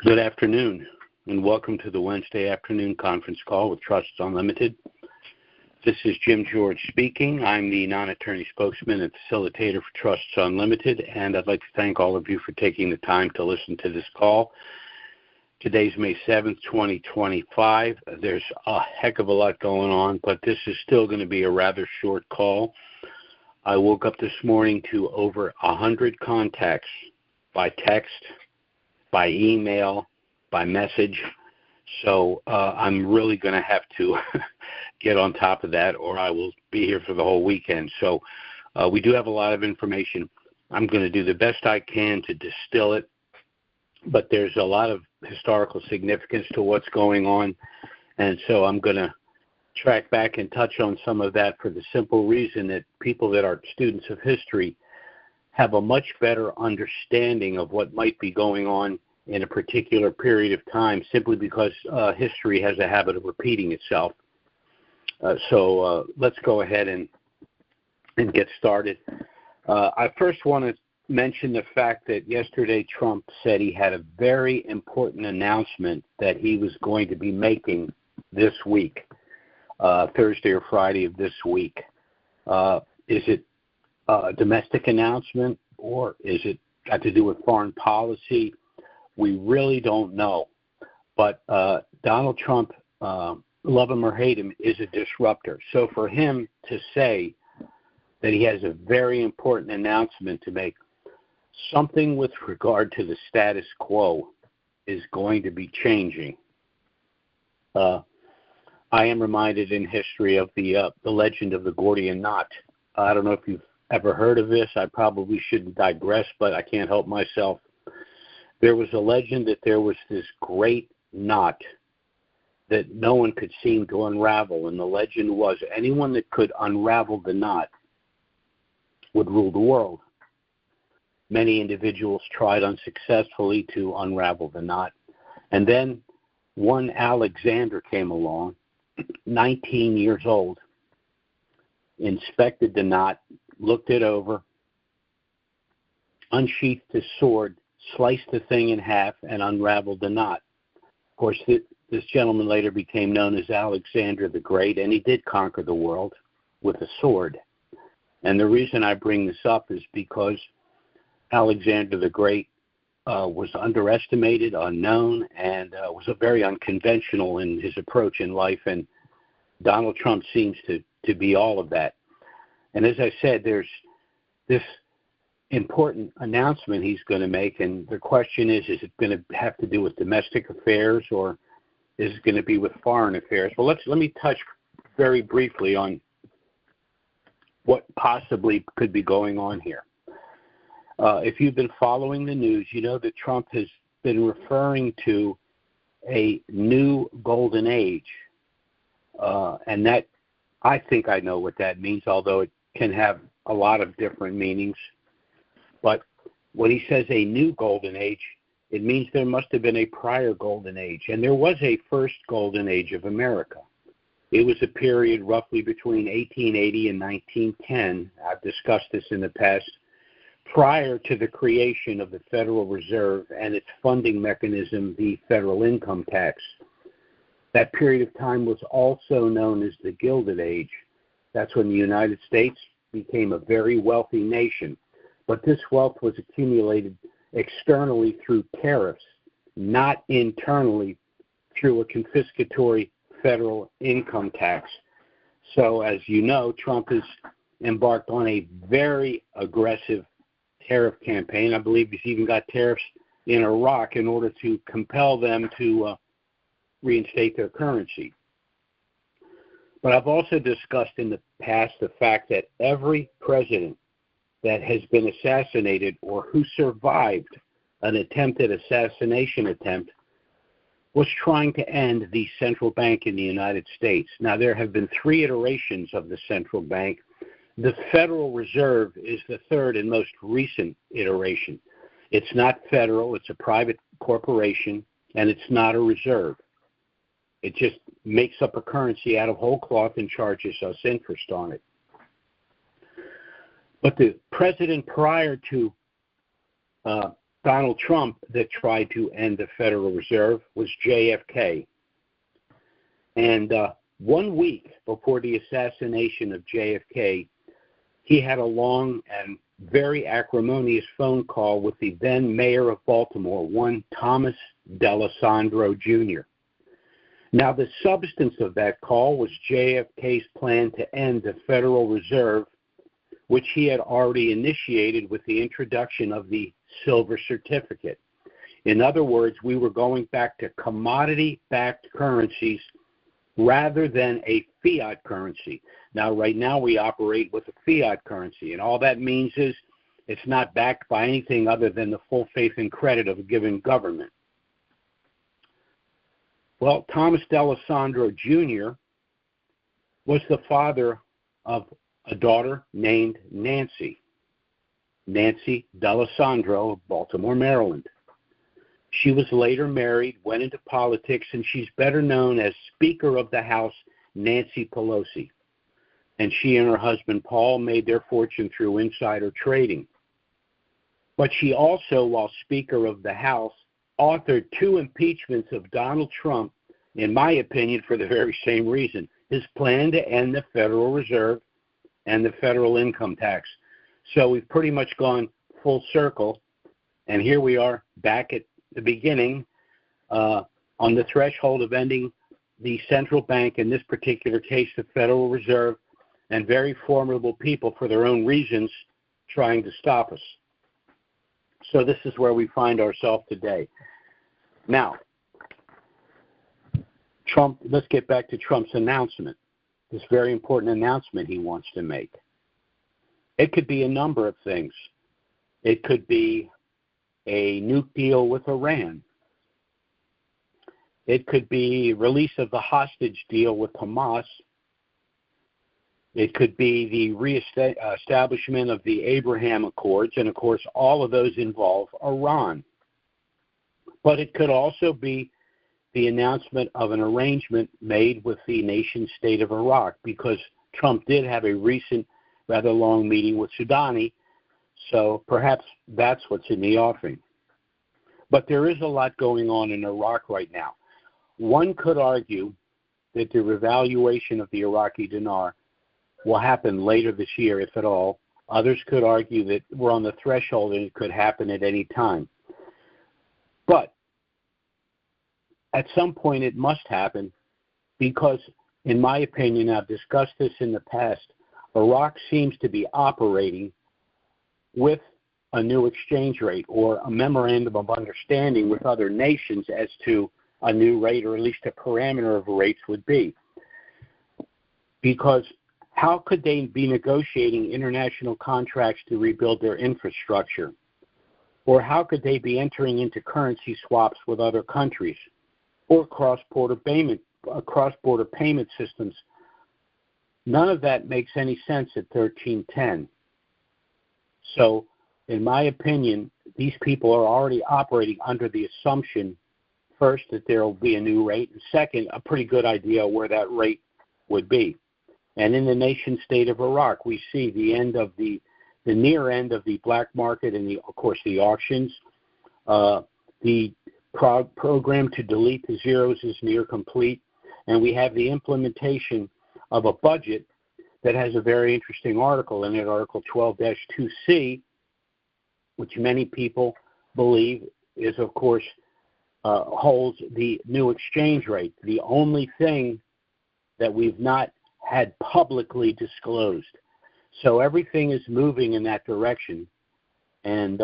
Good afternoon, and welcome to the Wednesday afternoon conference call with Trusts Unlimited. This is Jim George speaking. I'm the non-attorney spokesman and facilitator for Trusts Unlimited, and I'd like to thank all of you for taking the time to listen to this call. Today's May 7th, 2025. There's a heck of a lot going on, but this is still going to be a rather short call. I woke up this morning to over 100 contacts by text, by email, by message. So I'm really going to have to get on top of that, or I will be here for the whole weekend. So we do have a lot of information. I'm going to do the best I can to distill it, but there's a lot of historical significance to what's going on, and so I'm going to track back and touch on some of that for the simple reason that people that are students of history have a much better understanding of what might be going on in a particular period of time, simply because history has a habit of repeating itself. So let's go ahead and get started. I first want to mention the fact that yesterday Trump said he had a very important announcement that he was going to be making this week, Thursday or Friday of this week. Is it a domestic announcement, or is it got to do with foreign policy? We really don't know. But Donald Trump, love him or hate him, is a disruptor. So for him to say that he has a very important announcement to make, something with regard to the status quo is going to be changing. I am reminded in history of the legend of the Gordian knot. I don't know if you've ever heard of this. I probably shouldn't digress, but I can't help myself. There was a legend that there was this great knot that no one could seem to unravel, and the legend was anyone that could unravel the knot would rule the world. Many individuals tried unsuccessfully to unravel the knot, and then one Alexander came along, 19 years old, inspected the knot, looked it over, unsheathed his sword, sliced the thing in half, and unraveled the knot. Of course, this gentleman later became known as Alexander the Great, and he did conquer the world with a sword. And the reason I bring this up is because Alexander the Great was underestimated, unknown, and was a very unconventional in his approach in life, and Donald Trump seems to be all of that. And as I said, there's this important announcement he's going to make, and the question is it going to have to do with domestic affairs, or is it going to be with foreign affairs? Well, let me touch very briefly on what possibly could be going on here. If you've been following the news, you know that Trump has been referring to a new golden age, and that, I think I know what that means, although it can have a lot of different meanings. But when he says a new golden age, it means there must have been a prior golden age. And there was a first golden age of America. It was a period roughly between 1880 and 1910. I've discussed this in the past, prior to the creation of the Federal Reserve and its funding mechanism, the federal income tax. That period of time was also known as the Gilded Age. That's when the United States became a very wealthy nation. But this wealth was accumulated externally through tariffs, not internally through a confiscatory federal income tax. So, as you know, Trump has embarked on a very aggressive tariff campaign. I believe he's even got tariffs in Iraq in order to compel them to reinstate their currency. But I've also discussed in the past the fact that every president that has been assassinated or who survived an attempted assassination attempt was trying to end the central bank in the United States. Now, there have been 3 iterations of the central bank. The Federal Reserve is the third and most recent iteration. It's not federal, it's a private corporation, and it's not a reserve. It just makes up a currency out of whole cloth and charges us interest on it. But the president prior to Donald Trump that tried to end the Federal Reserve was JFK. And 1 week before the assassination of JFK, he had a long and very acrimonious phone call with the then mayor of Baltimore, one Thomas D'Alessandro Jr. Now, the substance of that call was JFK's plan to end the Federal Reserve, which he had already initiated with the introduction of the silver certificate. In other words, we were going back to commodity-backed currencies rather than a fiat currency. Now, right now, we operate with a fiat currency, and all that means is it's not backed by anything other than the full faith and credit of a given government. Well, Thomas D'Alessandro Jr. was the father of a daughter named Nancy D'Alessandro of Baltimore, Maryland. She was later married, went into politics, and she's better known as Speaker of the House Nancy Pelosi. And she and her husband Paul made their fortune through insider trading. But she also, while Speaker of the House, authored 2 impeachments of Donald Trump, in my opinion, for the very same reason, his plan to end the Federal Reserve and the federal income tax. So we've pretty much gone full circle, and here we are back at the beginning on the threshold of ending the central bank, in this particular case the Federal Reserve, and very formidable people for their own reasons trying to stop us. So this is where we find ourselves today. Now, Trump, let's get back to Trump's announcement, this very important announcement he wants to make. It could be a number of things. It could be a nuke deal with Iran. It could be release of the hostage deal with Hamas. It could be the reestablishment of the Abraham Accords, and of course all of those involve Iran. But it could also be the announcement of an arrangement made with the nation-state of Iraq, because Trump did have a recent, rather long meeting with Soudani, so perhaps that's what's in the offing. But there is a lot going on in Iraq right now. One could argue that the revaluation of the Iraqi dinar will happen later this year, if at all. Others could argue that we're on the threshold and it could happen at any time. But at some point it must happen because, in my opinion, I've discussed this in the past, Iraq seems to be operating with a new exchange rate or a memorandum of understanding with other nations as to a new rate, or at least a parameter of rates would be. Because how could they be negotiating international contracts to rebuild their infrastructure? Or how could they be entering into currency swaps with other countries or cross-border payment systems? None of that makes any sense at 1310. So, in my opinion, these people are already operating under the assumption, first, that there will be a new rate, and second, a pretty good idea where that rate would be. And in the nation-state of Iraq, we see the end of the near end of the black market and, of course, the auctions. The program to delete the zeros is near complete, and we have the implementation of a budget that has a very interesting article in it, Article 12-2C, which many people believe is, of course, holds the new exchange rate, the only thing that we've not had publicly disclosed. So everything is moving in that direction, and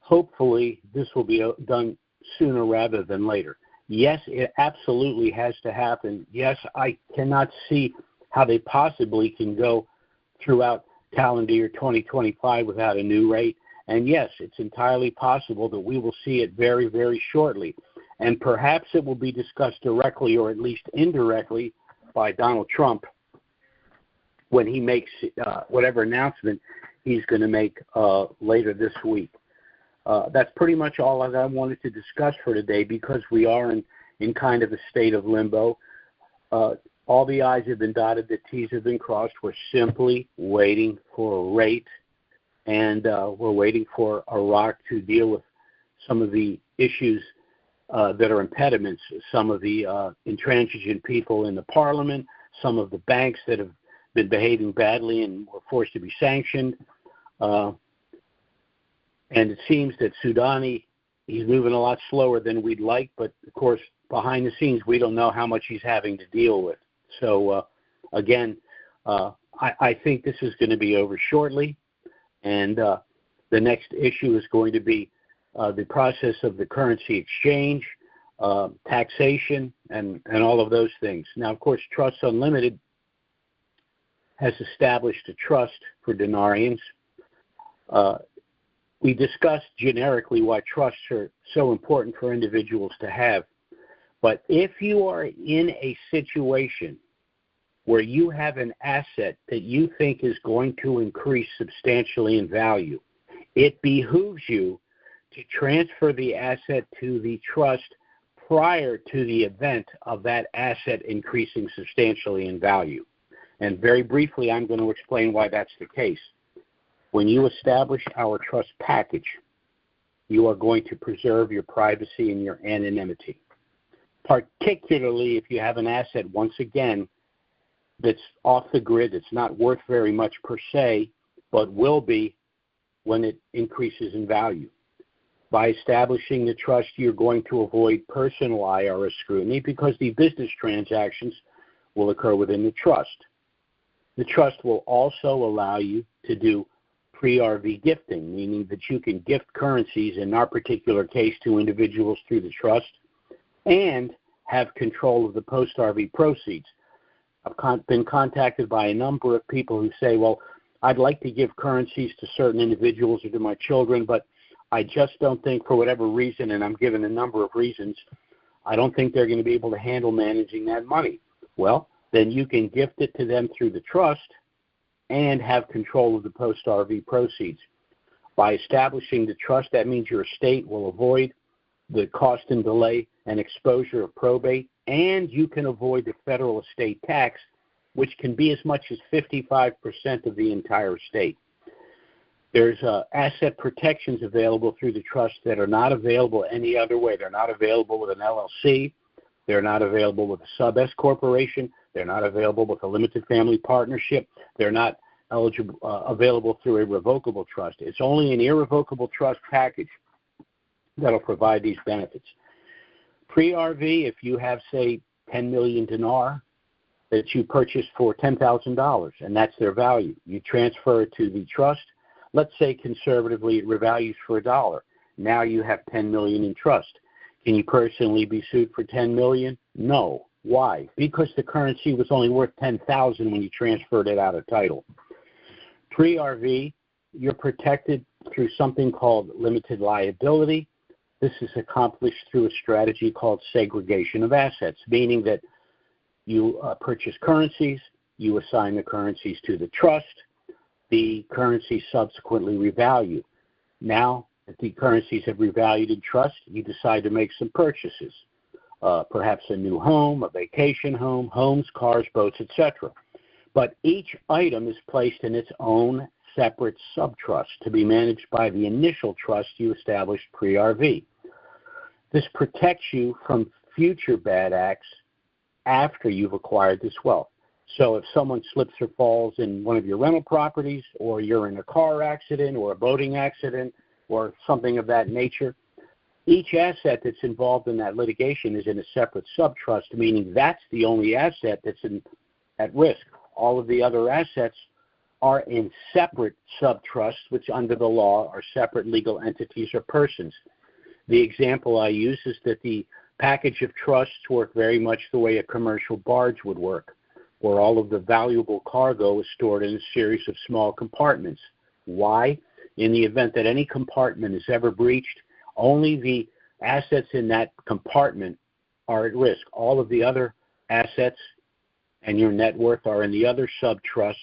hopefully this will be done sooner rather than later. Yes, it absolutely has to happen. Yes, I cannot see how they possibly can go throughout calendar year 2025 without a new rate. And yes, it's entirely possible that we will see it very, very shortly. And perhaps it will be discussed directly or at least indirectly by Donald Trump when he makes whatever announcement he's going to make later this week. That's pretty much all that I wanted to discuss for today, because we are in kind of a state of limbo. All the I's have been dotted, the T's have been crossed. We're simply waiting for a rate, and we're waiting for Iraq to deal with some of the issues that are impediments, some of the intransigent people in the parliament, some of the banks that have been behaving badly and were forced to be sanctioned. And it seems that Soudani, he's moving a lot slower than we'd like, but of course, behind the scenes, we don't know how much he's having to deal with. So, again, I think this is going to be over shortly, and the next issue is going to be the process of the currency exchange, taxation, and all of those things. Now, of course, Trusts Unlimited has established a trust for dinarians. We discussed generically why trusts are so important for individuals to have. But if you are in a situation where you have an asset that you think is going to increase substantially in value, it behooves you to transfer the asset to the trust prior to the event of that asset increasing substantially in value. And very briefly, I'm going to explain why that's the case. When you establish our trust package, you are going to preserve your privacy and your anonymity, particularly if you have an asset, once again, that's off the grid, that's not worth very much per se, but will be when it increases in value. By establishing the trust, you're going to avoid personal IRS scrutiny because the business transactions will occur within the trust. The trust will also allow you to do pre-RV gifting, meaning that you can gift currencies, in our particular case, to individuals through the trust, and have control of the post-RV proceeds. I've been contacted by a number of people who say, well, I'd like to give currencies to certain individuals or to my children, but I just don't think, for whatever reason, and I'm given a number of reasons, I don't think they're going to be able to handle managing that money. Well, then you can gift it to them through the trust and have control of the post-RV proceeds. By establishing the trust, that means your estate will avoid the cost and delay and exposure of probate, and you can avoid the federal estate tax, which can be as much as 55% of the entire estate. There's asset protections available through the trust that are not available any other way. They're not available with an LLC. They're not available with a sub-S corporation. They're not available with a limited family partnership. They're not available through a revocable trust. It's only an irrevocable trust package that will provide these benefits. Pre-RV, if you have, say, 10 million dinar that you purchased for $10,000, and that's their value, you transfer it to the trust. Let's say conservatively it revalues for $1. Now you have 10 million in trust. Can you personally be sued for 10 million? No. Why? Because the currency was only worth 10,000 when you transferred it out of title. Pre-RV, you're protected through something called limited liability. This is accomplished through a strategy called segregation of assets, meaning that you purchase currencies, you assign the currencies to the trust, the currencies subsequently revalue. Now that the currencies have revalued in trust, you decide to make some purchases, perhaps a new home, a vacation home, homes, cars, boats, etc. But each item is placed in its own separate subtrust to be managed by the initial trust you established pre-RV. This protects you from future bad acts after you've acquired this wealth. So if someone slips or falls in one of your rental properties, or you're in a car accident or a boating accident or something of that nature, each asset that's involved in that litigation is in a separate subtrust, meaning that's the only asset that's at risk. All of the other assets are in separate subtrusts, which under the law are separate legal entities or persons. The example I use is that the package of trusts work very much the way a commercial barge would work, where all of the valuable cargo is stored in a series of small compartments. Why? In the event that any compartment is ever breached, only the assets in that compartment are at risk. All of the other assets and your net worth are in the other subtrusts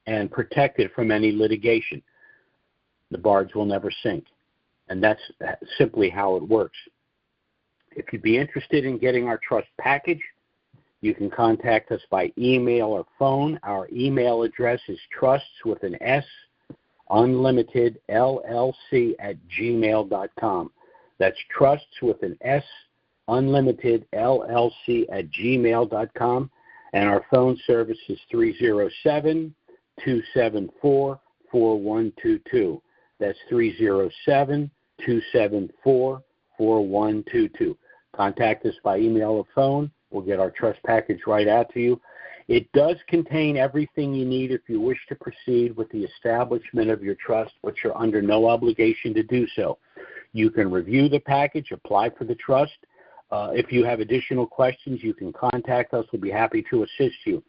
and protected from any litigation. The barge will never sink. And that's simply how it works. If you'd be interested in getting our trust package, you can contact us by email or phone. Our email address is trusts with an S Unlimited LLC at gmail.com. That's Trusts with an S, Unlimited LLC at gmail.com. And our phone service is 307-274-4122. That's 307-274-4122. Contact us by email or phone. We'll get our trust package right out to you. It does contain everything you need if you wish to proceed with the establishment of your trust, but you're under no obligation to do so. You can review the package, apply for the trust. If you have additional questions, you can contact us. We'll be happy to assist you.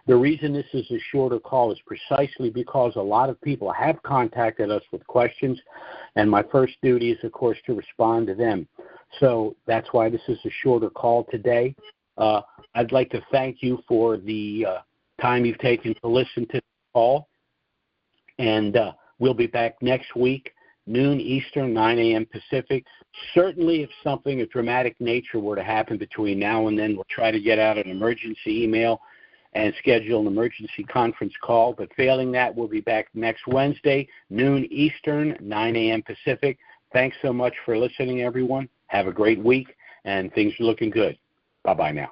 The reason this is a shorter call is precisely because a lot of people have contacted us with questions, and my first duty is, of course, to respond to them. So that's why this is a shorter call today. I'd like to thank you for the time you've taken to listen to the call, and we'll be back next week, noon Eastern, 9 a.m. Pacific. Certainly if something of dramatic nature were to happen between now and then, we'll try to get out an emergency email and schedule an emergency conference call. But failing that, we'll be back next Wednesday, noon Eastern, 9 a.m. Pacific. Thanks so much for listening, everyone. Have a great week, and things are looking good. Bye-bye now.